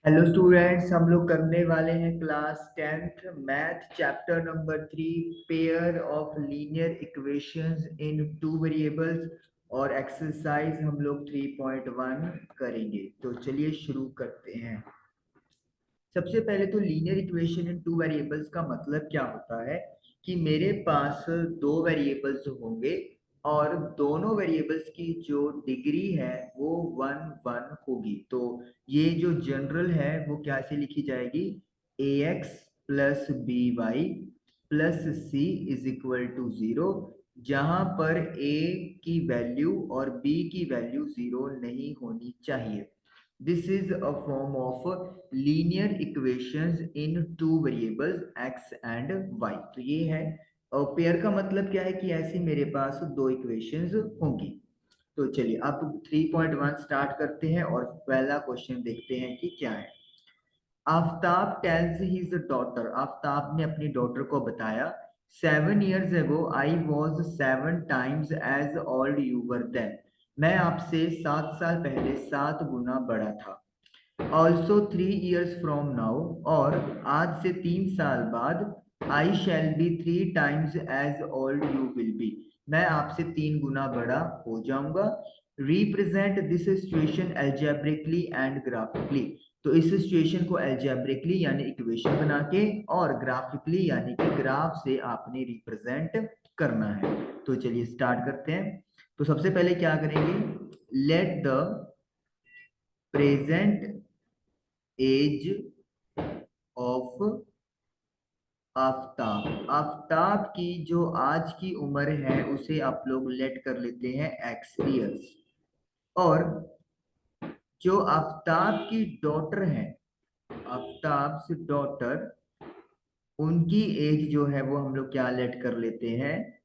Hello students, हम लोग करने वाले हैं class 10th math chapter number 3 pair of linear equations in two variables और एक्सरसाइज हम लोग 3.1 करेंगे। तो चलिए शुरू करते हैं। सबसे पहले तो linear equation in two variables का मतलब क्या होता है कि मेरे पास दो वेरिएबल्स होंगे और दोनों वेरिएबल्स की जो डिग्री है वो वन वन होगी। तो ये जो जनरल है वो कैसे लिखी जाएगी, A x plus B y plus C is equal to zero, जहां पर ए की वैल्यू और बी की वैल्यू जीरो नहीं होनी चाहिए। This is a form of linear equations in two variables x and y। तो ये है, और पेयर का मतलब क्या है कि ऐसी मेरे पास दो इक्वेशंस होंगी। तो चलिए अब 3.1 स्टार्ट करते हैं और पहला क्वेश्चन देखते हैं कि क्या है। Aftab tales his daughter, Aftab ने अपनी डॉटर को बताया, 7 years ago I was 7 times as old you were then। मैं आपसे 7 साल पहले 7 गुना बड़ा था। ऑल्सो 3 years फ्रॉम नाउ, और आज से 3 साल बाद, I shall be 3 times as old you will be. मैं आपसे 3 गुना बड़ा हो जाऊंगा। Represent this situation algebraically and graphically. तो इस सिचुएशन को एल्जेब्रिकली यानी इक्वेशन बना के और ग्राफिकली यानी कि ग्राफ से आपने रिप्रेजेंट करना है। तो चलिए स्टार्ट करते हैं। तो सबसे पहले क्या करेंगे, let the present age of Aftab, Aftab की जो आज की उम्र है उसे आप लोग लेट कर लेते हैं एक्स ईयर्स। और जो आफ्ताब की डॉटर है, आफ्ताब से डॉटर, उनकी एज जो है वो हम लोग क्या लेट कर लेते हैं,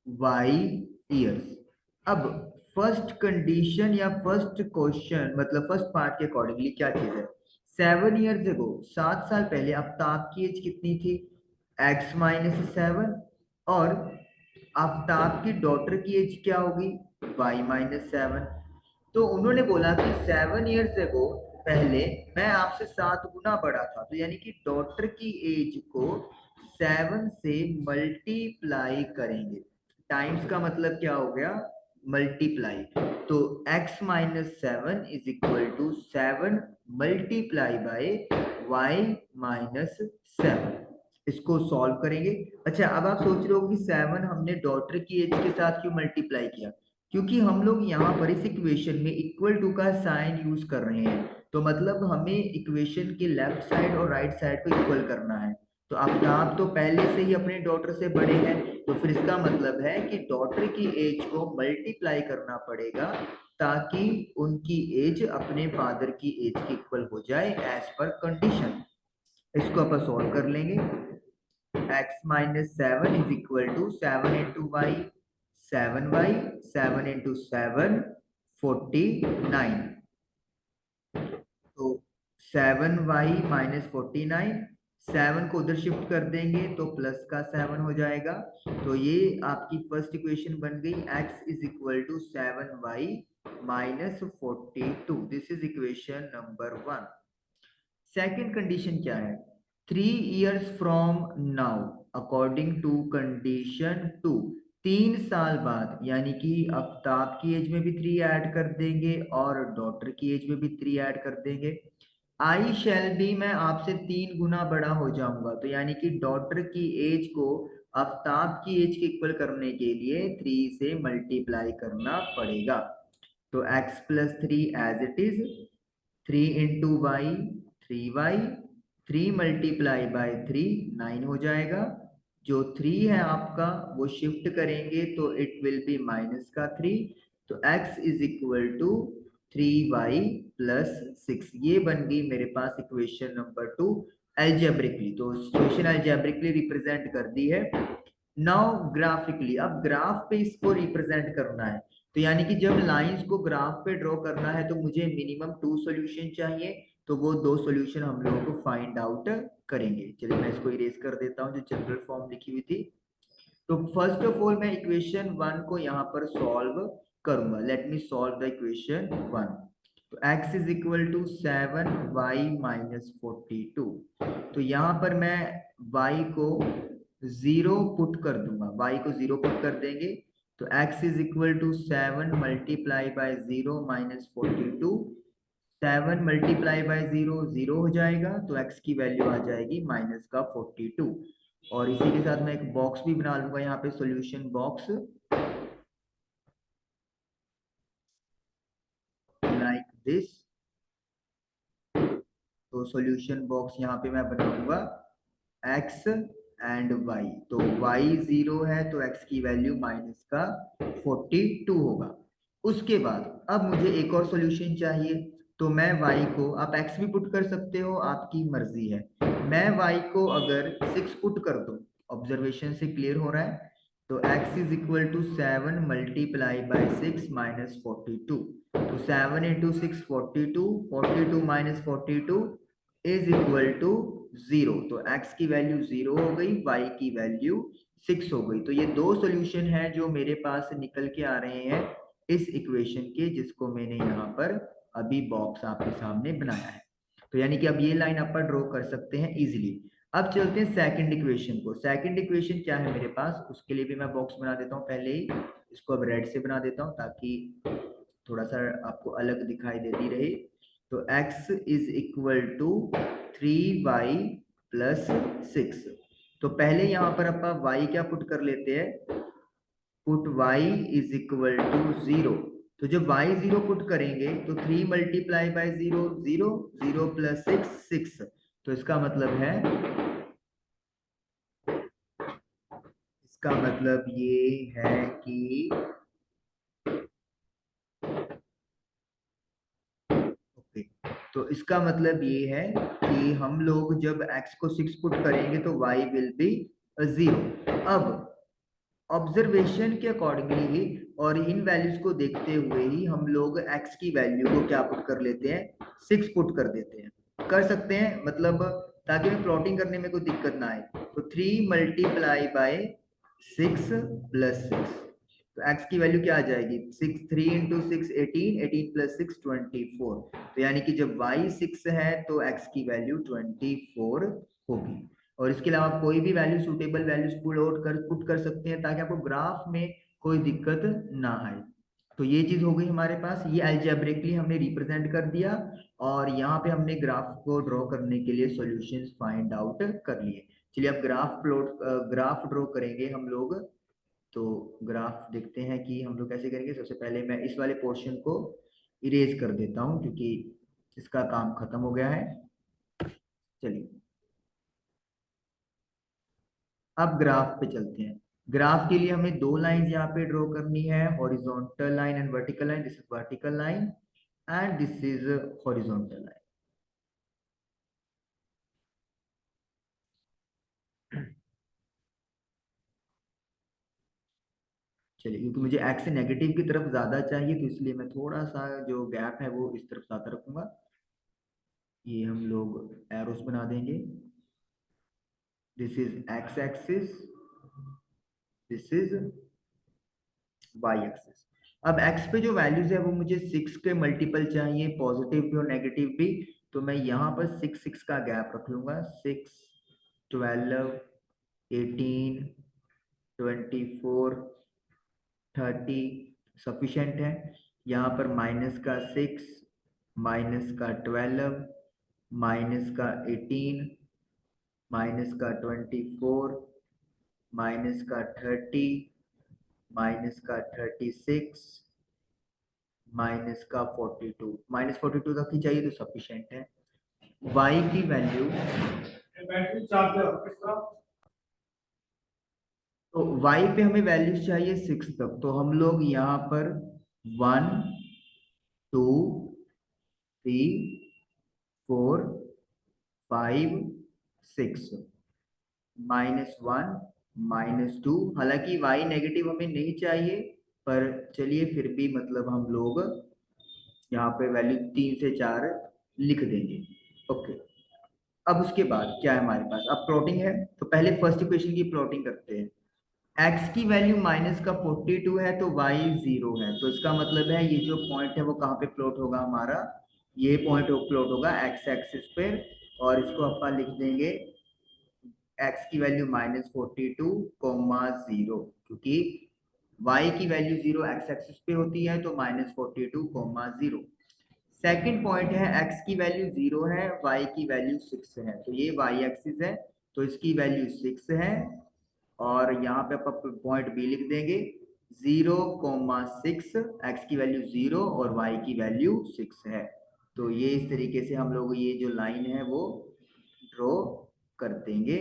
वाई ईयर्स। अब फर्स्ट कंडीशन या फर्स्ट क्वेश्चन मतलब फर्स्ट पार्ट के अकॉर्डिंगली क्या चीज है, 7 years ago 7 साल पहले आफ्ताब की एज कितनी थी, x-7। और आफ्ताब की डॉटर की एज क्या होगी, y-7। तो उन्होंने बोला कि 7 years ago पहले मैं आपसे 7 गुना बड़ा था, तो यानी कि डॉटर की एज को 7 से मल्टीप्लाई करेंगे। टाइम्स का मतलब क्या हो गया, मल्टीप्लाई। तो x-7 is equal to 7 multiply by y-7। इसको सॉल्व करेंगे। अच्छा, अब आप सोच रहे हो कि 7 हमने डॉटर की एज के साथ क्यों मल्टीप्लाई किया, क्योंकि हम लोग यहाँ पर इस इक्वेशन में इक्वल टू का साइन यूज कर रहे हैं। तो मतलब हमें इक्वेशन के लेफ्ट साइड और राइट साइड को इक्वल करना है। तो आफ्ताब तो पहले से ही अपने डॉटर से बड़े हैं, तो फिर इसका मतलब है कि डॉटर की एज को मल्टीप्लाई करना पड़ेगा ताकि उनकी एज अपने फादर की एज के इक्वल हो जाए एज पर कंडीशन। इसको अपन सॉल्व कर लेंगे। x-7 is equal to 7 into y, 7y, 7 into 7 49। तो 7y-49, 7 को उधर शिफ्ट कर देंगे तो प्लस का 7 हो जाएगा। तो ये आपकी फर्स्ट इक्वेशन बन गई, x is equal to 7y-42। This is equation number 1। Second condition क्या है, 3 years from now according to condition 2। 3 साल बाद, यानी कि आफ्ताब की एज में भी 3 ऐड कर देंगे और डॉटर की एज में भी 3 ऐड कर देंगे। आई शैल बी, मैं आपसे 3 गुना बड़ा हो जाऊंगा, तो यानी कि डॉटर की एज को आफ्ताब की एज के इक्वल करने के लिए 3 से मल्टीप्लाई करना पड़ेगा। तो x+3 as it is, 3 into y 3y, 3 × 9 हो जाएगा। जो 3 है आपका वो शिफ्ट करेंगे तो इट विल बी -3। तो x is equal to 3y+6। ये बन गई मेरे पास इक्वेशन नंबर 2 एल्जेब्रिकली। तो इक्वेशन एल्जेब्रिकली रिप्रेजेंट कर दी है। नाउ ग्राफिकली, अब ग्राफ पे इसको रिप्रेजेंट करना है। तो यानी कि जब लाइंस को ग्राफ पे ड्रॉ करना है तो मुझे मिनिमम 2 सॉल्यूशन चाहिए, तो वो 2 सॉल्यूशन हम लोगों को फाइंड आउट करेंगे। चलिए मैं इसको इरेज कर देता हूँ जो जनरल फॉर्म लिखी हुई थी। तो फर्स्ट ऑफ ऑल मैं इक्वेशन 1 को यहाँ पर सॉल्व करूंगा। Let me solve the equation 1। तो x is equal to 7y minus 42। तो यहाँ पर मैं y को 0 पुट कर दूंगा, y को 0 पुट कर देंगे तो x is equal to 7 multiply by 0 minus 42। 7 multiply by 0 0 हो जाएगा तो x की वैल्यू आ जाएगी माइनस का 42। और इसी के साथ मैं एक बॉक्स भी बना लूंगा यहाँ पे, सॉल्यूशन बॉक्स लाइक दिस। तो सॉल्यूशन बॉक्स यहाँ पे मैं बनाऊंगा x एंड y। तो y 0 है तो x की वैल्यू माइनस का 42 होगा। उसके बाद अब मुझे एक और सॉल्यूशन चाहिए, तो मैं y को, आप x भी पुट कर सकते हो, आपकी मर्जी है। मैं y को अगर 6 पुट कर दूं, ऑब्जर्वेशन से क्लियर हो रहा है, तो x is equal to 7 multiply by 6 minus 42। तो 7 into 6 42, 42 minus 42 is equal to 0। तो x की वैल्यू 0 हो गई, y की वैल्यू 6 हो गई। तो ये दो सॉल्यूशन हैं जो मेरे पास निकल के आ रहे हैं इस इक्वेशन के, जिसको मैंने यहाँ पर अभी बॉक्स आपके सामने बनाया है। तो यानी कि अब ये लाइन अपन ड्रॉ कर सकते हैं इजीली। अब चलते हैं सेकंड इक्वेशन को। सेकंड इक्वेशन क्या है मेरे पास, उसके लिए भी मैं बॉक्स बना देता हूँ पहले ही। इसको अब रेड से बना देता हूँ ताकि थोड़ा सा आपको अलग दिखाई देती रहे। तो x is equal to 3y plus 6। तो पहले यहाँ पर अपन y क्या पुट कर लेते हैं, put y is equal to 0। तो जब y 0 पुट करेंगे तो 3 मल्टीप्लाई बाय 0 0, 0 प्लस 6 6। तो इसका मतलब है, इसका मतलब ये है कि ओके, तो इसका मतलब ये है कि हम लोग जब x को 6 पुट करेंगे तो y विल बी 0। अब ऑब्जर्वेशन के अकॉर्डिंगली और इन वैल्यूज को देखते हुए ही हम लोग x की वैल्यू को क्या पुट कर लेते हैं, 6 पुट कर देते हैं। कर सकते हैं मतलब, ताकि हमें प्लॉटिंग करने में कोई दिक्कत ना आए। तो 3 मल्टीप्लाई बाय 6 प्लस 6, तो x की वैल्यू क्या आ जाएगी, 6, 3 इंटू 6 18, 18 प्लस 6 24। तो यानी कि जब y 6 है तो x की वैल्यू 24 होगी। और इसके अलावा कोई भी वैल्यू, सूटेबल वैल्यूज पुट कर सकते हैं ताकि आपको ग्राफ में कोई दिक्कत ना आए। तो ये चीज हो गई हमारे पास, ये अलजेब्रिकली हमने रिप्रेजेंट कर दिया और यहाँ पे हमने ग्राफ को ड्रॉ करने के लिए सॉल्यूशंस फाइंड आउट कर लिए। चलिए अब ग्राफ ड्रॉ करेंगे हम लोग। तो ग्राफ देखते हैं कि हम लोग कैसे करेंगे। सबसे पहले मैं इस वाले पोर्शन को इरेज कर देता हूँ क्योंकि इसका काम खत्म हो गया है। चलिए अब ग्राफ पे चलते हैं। ग्राफ के लिए हमें दो लाइंस यहाँ पे ड्रॉ करनी है, horizontal line and vertical line. This is vertical line and this is horizontal line. चलिए, क्योंकि मुझे एक्स नेगेटिव की तरफ ज्यादा चाहिए तो इसलिए मैं थोड़ा सा जो गैप है वो इस तरफ ज्यादा रखूंगा। ये हम लोग एरोस बना देंगे। This is x axis, this is y axis. अब एक्स पे जो वैल्यूज है वो मुझे 6 के मल्टीपल चाहिए, पॉजिटिव भी और नेगेटिव भी। तो मैं यहाँ पर 6 6 का गैप रख लूंगा। 6, 12, 18, 24, 30 सफिशेंट है। यहाँ पर माइनस का 6, माइनस का 12, माइनस का 18, माइनस का 24, माइनस का 30, माइनस का 36, माइनस का 42। माइनस 42 तक ही चाहिए तो सफिशिएंट है। y की वैल्यू, तो y पे हमें वैल्यूज चाहिए 6 तक। तो हम लोग यहाँ पर 1 2 3 4 5 6, -1 -2। हालांकि y नेगेटिव हमें नहीं चाहिए, पर चलिए फिर भी मतलब हम लोग यहाँ पे वैल्यू 3 से 4 लिख देंगे। ओके, अब उसके बाद क्या है हमारे पास, अब प्लॉटिंग है। तो पहले फर्स्ट इक्वेशन की प्लॉटिंग करते हैं। x की वैल्यू माइनस का 42 है तो y 0 है, तो इसका मतलब है ये जो पॉइंट है वो कहाँ पे प्लॉट होगा हमारा, ये पॉइंट प्लॉट होगा x एक्सिस पे, और इसको अपन लिख देंगे x की वैल्यू -42, 0, क्योंकि y की वैल्यू 0 x एक्सिस पे होती है तो -42, 0। सेकंड पॉइंट है x की वैल्यू 0 है, y की वैल्यू 6 है, तो ये y एक्सिस है तो इसकी वैल्यू 6 है, और यहाँ पे अपन पॉइंट बी लिख देंगे 0,6, x की वैल्यू 0 और y की वैल्यू 6 है। तो ये इस तरीके से हम लोग ये जो लाइन है वो ड्रॉ कर देंगे,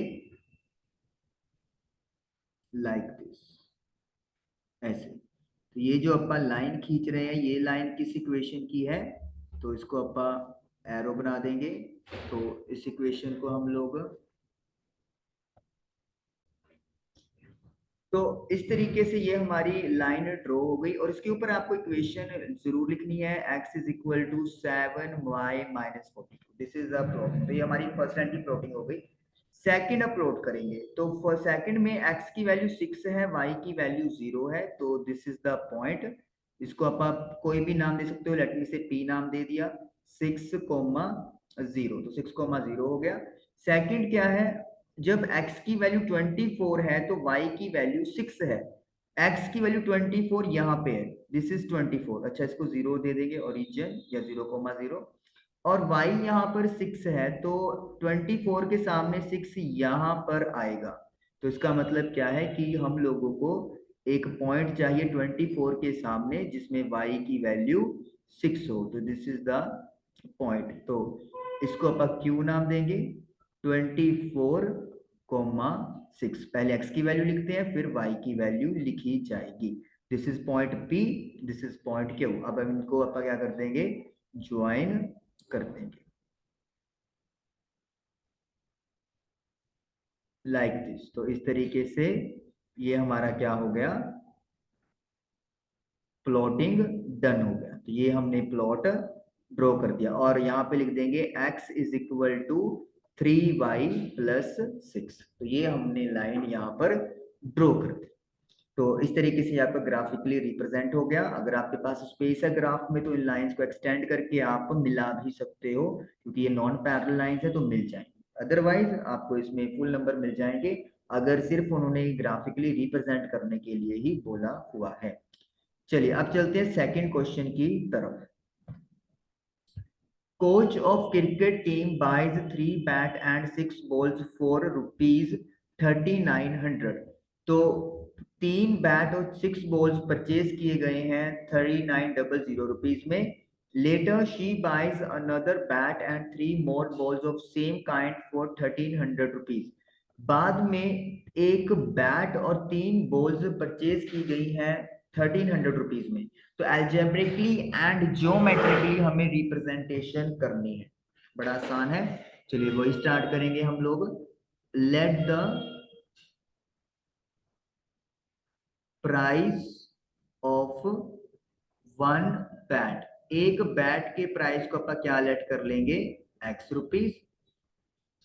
लाइक दिस, ऐसे। तो ये जो अपन लाइन खींच रहे हैं ये लाइन किस इक्वेशन की है, तो इसको अपन एरो बना देंगे। तो इस इक्वेशन को हम लोग, तो इस तरीके से ये हमारी लाइन ड्रॉ हो गई, और इसके ऊपर आपको इक्वेशन जरूर लिखनी है, x is equal to 7y-42, this is the plotting. तो ये हमारी फर्स्ट लाइन की प्लॉटिंग हो गई। सेकंड अपलोड करेंगे तो फॉर सेकंड में x की वैल्यू 6 है, y की वैल्यू 0 है, तो दिस इज द पॉइंट। इसको आप कोई भी नाम दे सकते हो, लेट मी से p नाम दे दिया, 6,0, तो 6,0 हो गया। सेकंड क्या है, जब x की वैल्यू 24 है तो y की वैल्यू 6 है, x की वैल्यू 24 यहाँ पे है, दिस इज 24, अच्छा इसको 0 दे देंगे ओरिजिन या 0,0, और y यहाँ पर 6 है तो 24 के सामने 6 यहाँ पर आएगा। तो इसका मतलब क्या है कि हम लोगों को एक पॉइंट चाहिए 24 के सामने जिसमें y की वैल्यू 6 हो, तो दिस इज द पॉइंट। तो इसको अपन q नाम देंगे, 24,6, पहले x की वैल्यू लिखते हैं फिर y की वैल्यू लिखी जाएगी। This is point p, this is point q। अब हम इनको अपन क्या कर देंगे, ज्वाइन कर देंगे, लाइक दिस। तो इस तरीके से ये हमारा क्या हो गया, प्लॉटिंग डन हो गया। तो ये हमने प्लॉट ड्रॉ कर दिया, और यहाँ पे लिख देंगे x is equal to 3y+6, तो ये हमने लाइन यहाँ पर ड्रॉ कर दी। तो इस तरीके से आपका ग्राफिकली रिप्रेजेंट हो गया। अगर आपके पास स्पेस है ग्राफ में तो इन लाइंस को एक्सटेंड करके आप मिला भी सकते हो, क्योंकि ये नॉन पैरेलल लाइंस है तो मिल जाएंगे, अदरवाइज आपको इसमें फुल नंबर मिल जाएंगे अगर सिर्फ उन्होंने ग्राफिकली रिप्रेजेंट करने के लिए ही बोला हुआ है। चलिए अब चलते हैं सेकंड क्वेश्चन की तरफ। Coach of cricket team buys 3 bat and 6 balls for ₹3900। तो 3 बैट और 6 बॉल्स परचेज किए गए हैं 3900 रुपीज में। Later she buys another bat and 3 more balls of same kind for 1300 rupees. बाद में एक बैट और 3 बॉल्स परचेज की गई हैं 1300 रुपीज में। तो एल्जेब्रिकली एंड ज्योमेट्रिकली हमें रिप्रेजेंटेशन करनी है, बड़ा आसान है। चलिए वही स्टार्ट करेंगे हम लोग। Let the price of one bat, एक बैट के प्राइस को अपन क्या लेट कर लेंगे, x रुपीज,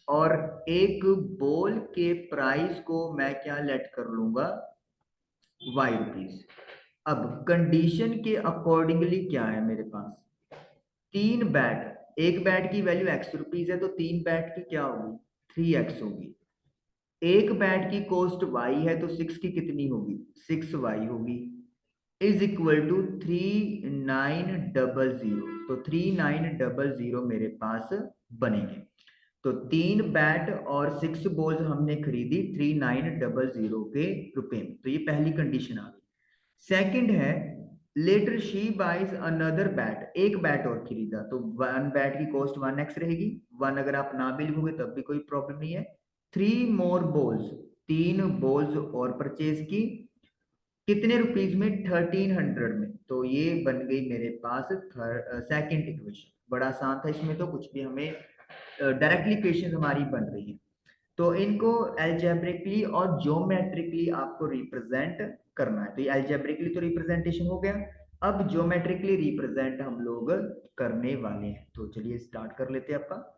और एक बॉल के प्राइस को मैं क्या लेट कर लूंगा, y रुपीज। अब कंडीशन के अकॉर्डिंगली क्या है मेरे पास, 3 बैट, एक बैट की वैल्यू x रुपीज है तो 3 बैट की क्या होगी, 3x होगी। एक बैट की कॉस्ट y है तो 6 की कितनी होगी, 6y होगी, इज इक्वल टू 3900। तो 3900 मेरे पास बनेंगे। तो 3 बैट और 6 बॉल्स हमने खरीदी 3900 के रुपए में, तो ये पहली कंडीशन आ गई। सेकंड है, later she buys another bat, एक बैट और खरीदा तो 1 बैट की कॉस्ट 1x रहेगी, 1 अगर आप ना भी लिखोगे तब भी कोई प्रॉब्लम नहीं है। 3 more balls, 3 बॉल्स और परचेज की, कितने रुपीज में, 1300 में। तो ये बन गई मेरे पास सेकंड इक्वेशन। बड़ा आसान था, इसमें तो कुछ भी हमें डायरेक्टली इक्वेशन हमारी बन रही है। तो इनको एल्जेब्रिकली और ज्योमेट्रिकली आपको रिप्रेजेंट करना है। तो ये एल्जेब्रिकली तो रिप्रेजेंटेशन हो गया, अब ज्योमेट्रिकली रिप्रेजेंट हम लोग करने वाले हैं। तो चलिए स्टार्ट कर लेते हैं। आपका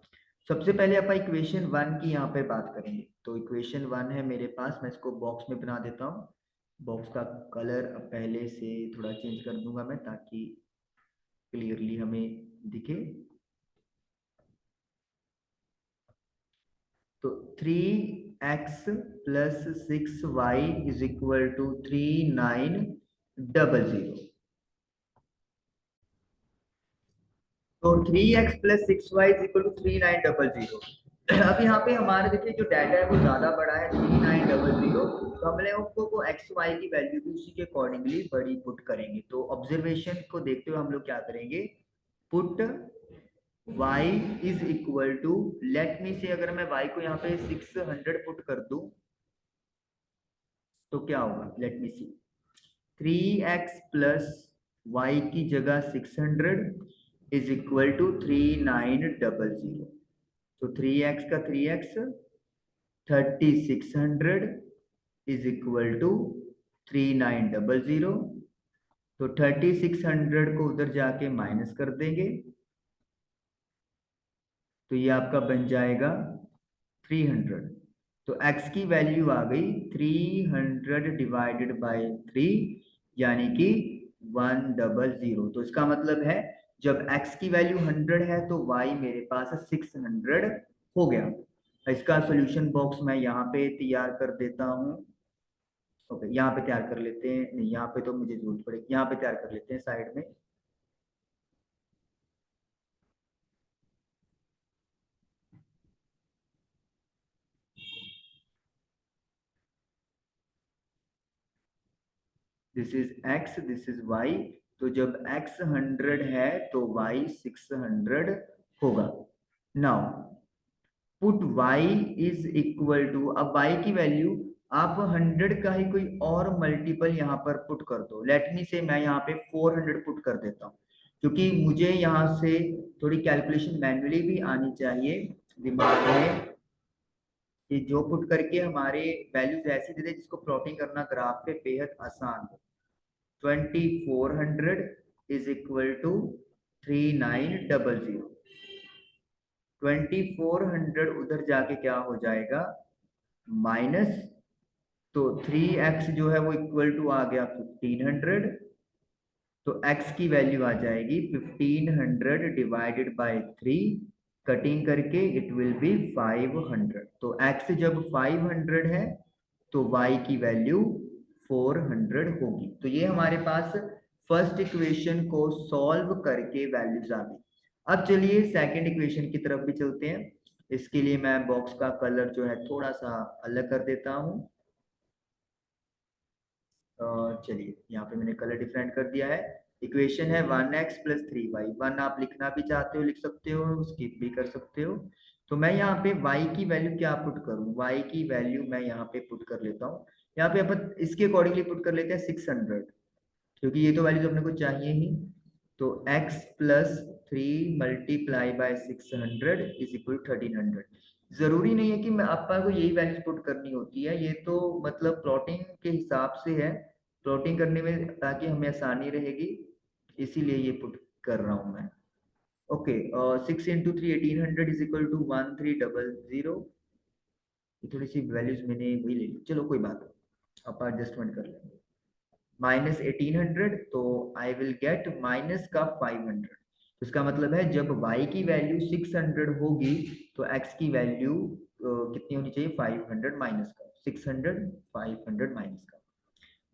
सबसे पहले अपन इक्वेशन 1 की यहाँ पे बात करेंगे। तो इक्वेशन 1 है मेरे पास, मैं इसको बॉक्स में बना देता हूँ। बॉक्स का कलर पहले से थोड़ा चेंज कर दूंगा मैं, ताकि क्लियरली हमें दिखे। तो 3x plus 6y is equal to 3900। तो 3x plus 6y is equal to 3900। अब यहाँ पे हमारे देखिए जो डाटा है वो ज्यादा बड़ा है, 3900। तो हमने उसको एक्स वाई की वैल्यू भी उसी के अकॉर्डिंगली बड़ी पुट करेंगे। तो ऑब्जर्वेशन को देखते हुए हम लोग क्या करेंगे, put y is equal to, let me say, अगर मैं y को यहाँ पे 600 पुट कर दूं तो क्या होगा, लेट मी सी। 3x प्लस वाई की जगह 600 इज इक्वल टू 3900। तो 3x का 3x, 3600 इज इक्वल टू 3900। तो 3600 को उधर जाके माइनस कर देंगे, तो ये आपका बन जाएगा 300। तो x की वैल्यू आ गई 300 डिवाइडेड बाय 3, यानी कि 100। तो इसका मतलब है जब x की वैल्यू 100 है तो y मेरे पास 600 हो गया। इसका सॉल्यूशन बॉक्स मैं यहाँ पे तैयार कर देता हूँ। ओके, यहाँ पे तैयार कर लेते हैं, नहीं यहाँ पे तो मुझे जरूरत पड़ेगी, यहाँ पे तैयार कर लेते हैं साइड में। This is x, this is y। तो जब x 100 है तो y 600 होगा। Now put y is equal to, अब y की वैल्यू आप 100 का ही कोई और मल्टीपल यहाँ पर पुट कर दो। लेट मी से मैं यहाँ पे 400 पुट कर देता हूँ, क्योंकि मुझे यहाँ से थोड़ी कैलकुलेशन मैन्युअली भी आनी चाहिए दिमाग में, कि जो पुट करके हमारे वैल्यूज ऐसी दे दे जिसको प्लॉटिंग करना ग्राफ पे बेहद आसान हो। 2400 इज इक्वल टू 3900। 2400 उधर जाके क्या हो जाएगा, माइनस। तो 3x जो है वो इक्वल टू आ गया 1500। तो x की वैल्यू आ जाएगी 1500 डिवाइडेड बाय 3, कटिंग करके इट विल बी 500। तो x जब 500 है तो y की वैल्यू 400 होगी। तो ये हमारे पास फर्स्ट इक्वेशन को सॉल्व करके वैल्यूज आ गई। अब चलिए सेकंड इक्वेशन की तरफ भी चलते हैं। इसके लिए मैं बॉक्स का कलर जो है थोड़ा सा अलग कर देता हूँ। चलिए यहाँ पे मैंने कलर डिफरेंट कर दिया है। इक्वेशन है 1x प्लस 3y। 1 आप लिखना भी चाहते हो लिख सकते हो, स्किप भी कर सकते हो। तो मैं यहाँ पे y की वैल्यू क्या पुट करूँ, y की वैल्यू मैं यहाँ पे पुट कर लेता हूँ। यहाँ पे अपन इसके अकॉर्डिंगली पुट कर लेते हैं 600, क्योंकि ये तो वैल्यूज अपने को चाहिए ही। तो x plus 3 multiply bye 600 is equal 1300। जरूरी नहीं है कि मैं आपका को यही वैल्यूज पुट करनी होती है, ये तो मतलब प्लॉटिंग के हिसाब से है, प्लॉटिंग करने में ताकि हमें आसानी रहेगी, इसीलिए ये पुट कर रहा हूँ मैं। Okay, 6 into 3 1800 is equal to 1300। ये थोड़ी सी वैल्यूज मैंने वही ले ली, चलो कोई बात नहीं, आप एडजस्टमेंट कर लेंगे। माइनस 1800, तो आई विल गेट माइनस का 500। तो इसका मतलब है जब y की वैल्यू 600 होगी तो x की वैल्यू कितनी होनी चाहिए, 500 माइनस का 600, 500 माइनस का।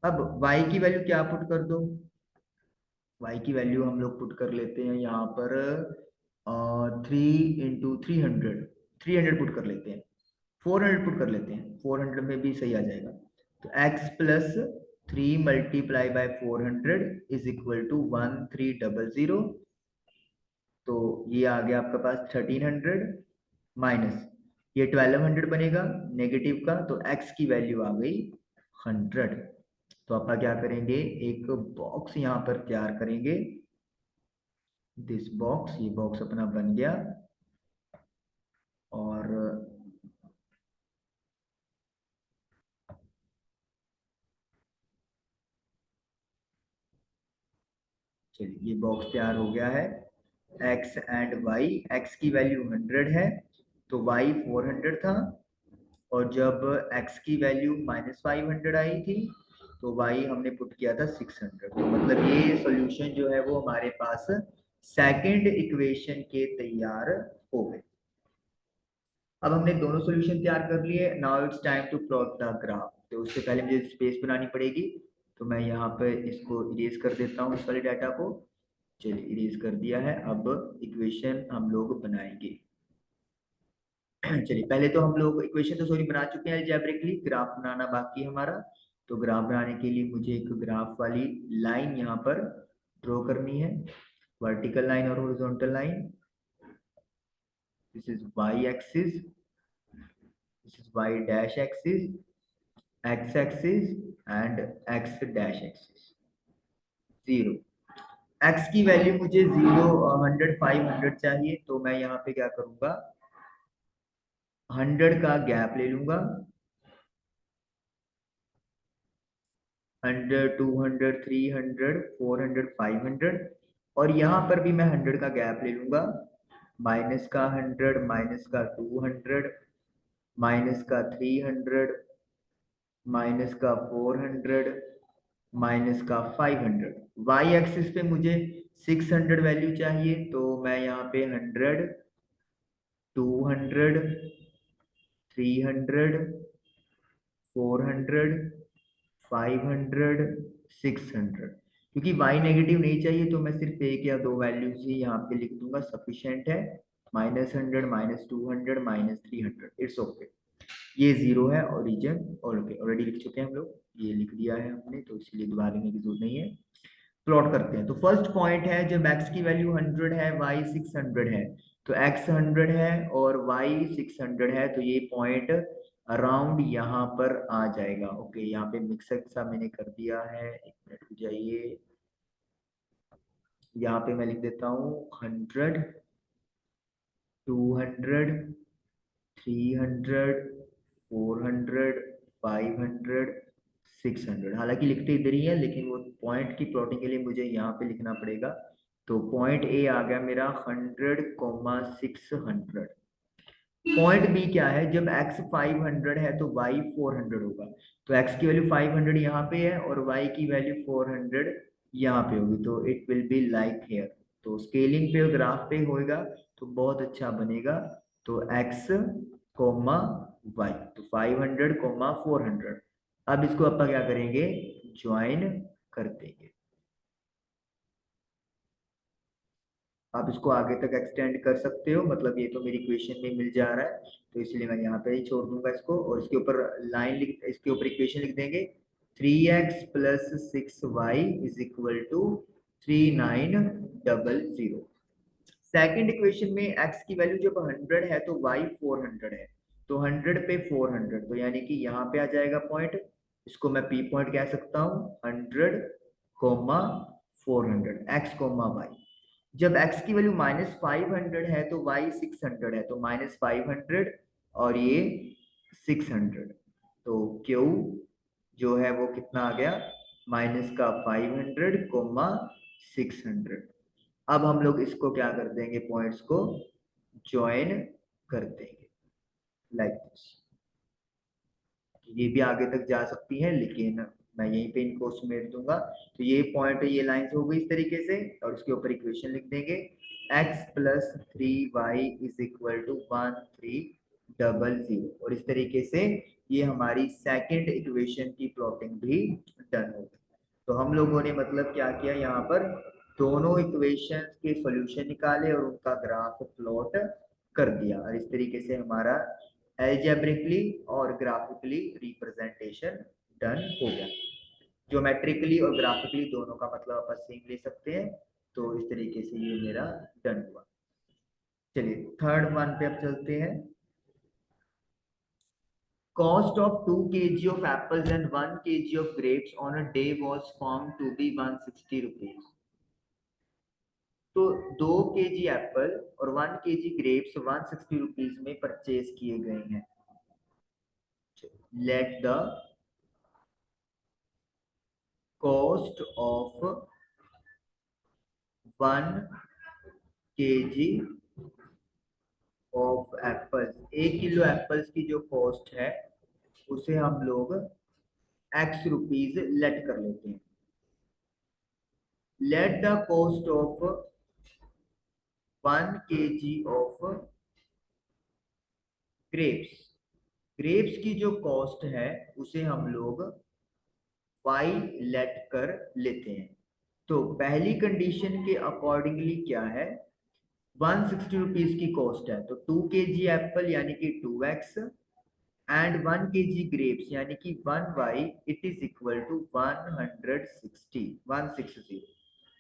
अब y की वैल्यू क्या पुट कर दो, y की वैल्यू हम लोग पुट कर लेते हैं यहाँ पर 3 into 300, 300 पुट कर लेते हैं, 400 पुट कर लेते हैं, 400 में भी सही आ जाएगा। तो x plus 3 multiply by 400 is equal to 1300। तो ये आ गया आपके पास 1300 माइनस ये 1200 बनेगा नेगेटिव का, तो x की वैल्यू आ गई 100। तो आप क्या करेंगे, एक बॉक्स यहाँ पर तैयार करेंगे, दिस बॉक्स, ये बॉक्स अपना बन गया। और चलिए ये बॉक्स तैयार हो गया है। x एंड y, x की वैल्यू 100 है तो y 400 था, और जब x की वैल्यू -500 आई थी तो y हमने पुट किया था 600। तो मतलब ये सॉल्यूशन जो है वो हमारे पास सेकंड इक्वेशन के तैयार हो गए। अब हमने दोनों सॉल्यूशन तैयार कर लिए। Now it's time to plot the graph. तो उससे पहले मुझे स्पेस बनानी पड़ेगी, तो मैं यहाँ पे इसको इरेज कर देता हूँ इस वाले डाटा को। चलिए इरेज कर दिया है। अब इक्वेशन हम लोग बनाएंगे। चलिए पहले तो हम लोग इक्वेशन तो सॉरी बना चुके हैं अलजेब्रिकली, ग्राफ बनाना बाकी है हमारा। तो ग्राफ बनाने के लिए मुझे एक ग्राफ वाली लाइन यहाँ पर ड्रॉ करनी है, वर्टिकल लाइन और horizontal line. This is y axis, this is y dash axis, x axis and x dash axis. 0 x की वैल्यू मुझे 0, 100, 500 चाहिए। तो मैं यहाँ पे क्या करूंगा, 100 का गैप ले लूंगा, 100, 200, 300, 400, 500। और यहाँ पर भी मैं 100 का गैप ले लूंगा, माइनस का 100, माइनस का 200, माइनस का 300, माइनस का 400, माइनस का 500। वाई एक्सिस पे मुझे 600 वैल्यू चाहिए। तो मैं यहाँ पे 100, 200, 300, 400, 500, 600। क्योंकि y नेगेटिव नहीं चाहिए तो मैं सिर्फ एक या दो वैल्यूज ही यहाँ पे लिख दूंगा, सफिशिएंट है। -100, -200, -300, इट्स ओके। ये 0 है ओरिजिन, और ओके ऑलरेडी लिख चुके हैं हम लोग, ये लिख दिया है हमने, तो इसलिए दोबारा लिखने की जरूरत नहीं है। प्लॉट करते हैं। तो फर्स्ट पॉइंट है, जब x की वैल्यू 100 है, y 600 है, तो x 100 है और y 600 है, तो ये पॉइंट अराउंड यहाँ पर आ जाएगा। ओके यहाँ पे मिक्सर सा मैंने कर दिया है, एक मिनट रुक जाइए। यहाँ पे मैं लिख देता हूँ 100, 200, 300, 400, 500, 600। हालांकि लिखते इधर ही है, लेकिन वो पॉइंट की प्लॉटिंग के लिए मुझे यहाँ पे लिखना पड़ेगा। तो पॉइंट ए आ गया मेरा 100, 600। पॉइंट बी क्या है, जब x 500 है तो y 400 होगा। तो x की वैल्यू 500 यहाँ पे है और y की वैल्यू 400 यहाँ पे होगी, तो it will be like here. तो स्केलिंग पे और ग्राफ पे होएगा तो बहुत अच्छा बनेगा। तो x, y, तो 500, 400। अब इसको अपन क्या करेंगे, ज्वाइन कर देंगे। आप इसको आगे तक एक्सटेंड कर सकते हो, मतलब ये तो मेरी इक्वेशन में मिल जा रहा है, तो इसलिए मैं यहाँ पे ही छोड़ दूंगा इसको। और इसके ऊपर लाइन लिख, इसके ऊपर इक्वेशन लिख देंगे, 3x plus 6y is equal to 3900। Second equation में x की वैल्यू जब 100 है तो y 400 है, तो 100 पे 400, तो यानी कि यहाँ पे आ जाएगा पॉइंट। इसको मैं p पॉइंट कह सकता हूँ, 100, 400, x, y। जब x की वैल्यू -500 है तो y 600 है, तो -500 और ये 600। तो q जो है वो कितना आ गया, माइनस का 500, 600। अब हम लोग इसको क्या कर देंगे, पॉइंट्स को ज्वाइन कर देंगे लाइक दिस। ये भी आगे तक जा सकती है, लेकिन मैं यहीं पे इनको समेट दूंगा। तो ये पॉइंट, ये लाइंस हो गई इस तरीके से, और उसके ऊपर इक्वेशन लिख देंगे, x plus 3y is equal to 1300। और इस तरीके से ये हमारी सेकंड इक्वेशन की प्लॉटिंग भी डन हो गई। तो हम लोगों ने मतलब क्या किया, यहाँ पर दोनों इक्वेशन के सॉल्यूशन निकाले और उनका ग्राफ प्लॉट कर दिया, और इस तरीके से हमारा एल्जेब्रिकली और ग्राफिकली रिप्रेजेंटेशन डन हो गया। ज्योमेट्रिकली और ग्राफिकली दोनों का मतलब अपन सेम ले सकते हैं। तो इस तरीके से ये मेरा डन हुआ। चलिए थर्ड वन पे अब चलते हैं। Cost of 2 kg of apples and 1 kg of grapes on a day was found to be 160 rupees। तो 2 kg एप्पल और 1 kg ग्रेप्स 160 रुपीज में परचेज किए गए हैं। Let the cost of 1 kg of apples, 1 kilo apples की जो cost है उसे हम लोग एक्स रुपीज लेट कर लेते हैं। Let the cost of 1 kg of grapes, grapes की जो कॉस्ट है उसे हम लोग y लेट कर लेते हैं। तो पहली कंडीशन के अकॉर्डिंगली क्या है, 160 रुपीज की कॉस्ट है, तो 2 kg एप्पल यानी कि 2x एंड 1 kg ग्रेप्स यानी कि 1y, it is equal to 160।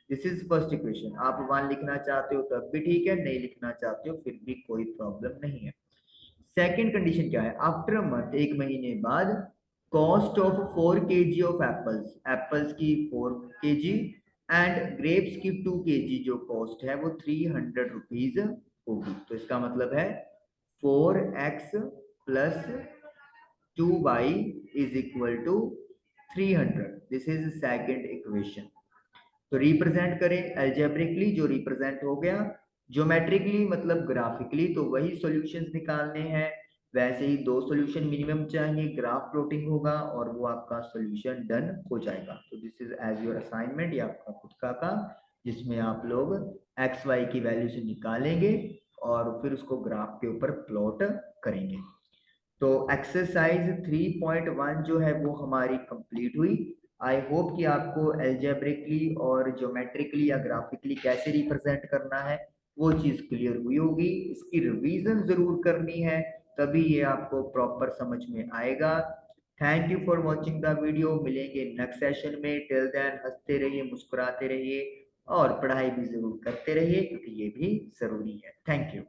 This is first equation. आप 1 लिखना चाहते हो तब भी ठीक है, नहीं लिखना चाहते हो फिर भी कोई प्रॉब्लम नहीं है। सेकेंड कंडीशन क्या है, आफ्टर अ मंथ, एक महीने बाद, cost of 4 kg of apples, apples की 4 kg एंड ग्रेप्स की 2 kg, जो कॉस्ट है वो 300 रुपीज होगी। तो इसका मतलब है 4x plus 2y is equal to 300। This is second equation. तो रिप्रेजेंट करें एल्जेब्रिकली, जो रिप्रेजेंट हो गया, ज्योमेट्रिकली मतलब ग्राफिकली, तो वही सॉल्यूशंस निकालने हैं। वैसे ही 2 सॉल्यूशन मिनिमम चाहिए, ग्राफ प्लॉटिंग होगा और वो आपका सॉल्यूशन डन हो जाएगा। तो this is as your assignment, या आपका खुद का काम, जिसमें आप लोग एक्स वाई की वैल्यू से निकालेंगे और फिर उसको ग्राफ के ऊपर प्लॉट करेंगे। तो एक्सरसाइज 3.1 जो है वो हमारी कंप्लीट हुई। आई होप कि आपको एल्जेब्रिकली और ज्योमेट्रिकली या ग्राफिकली कैसे रिप्रेजेंट करना है वो चीज क्लियर हुई होगी। इसकी रिवीजन जरूर करनी है, तभी ये आपको प्रॉपर समझ में आएगा। Thank you for watching the video. मिलेंगे नेक्स्ट सेशन में। टिल देन हंसते रहिए, मुस्कुराते रहिए और पढ़ाई भी जरूर करते रहिए, क्योंकि ये भी जरूरी है। Thank you.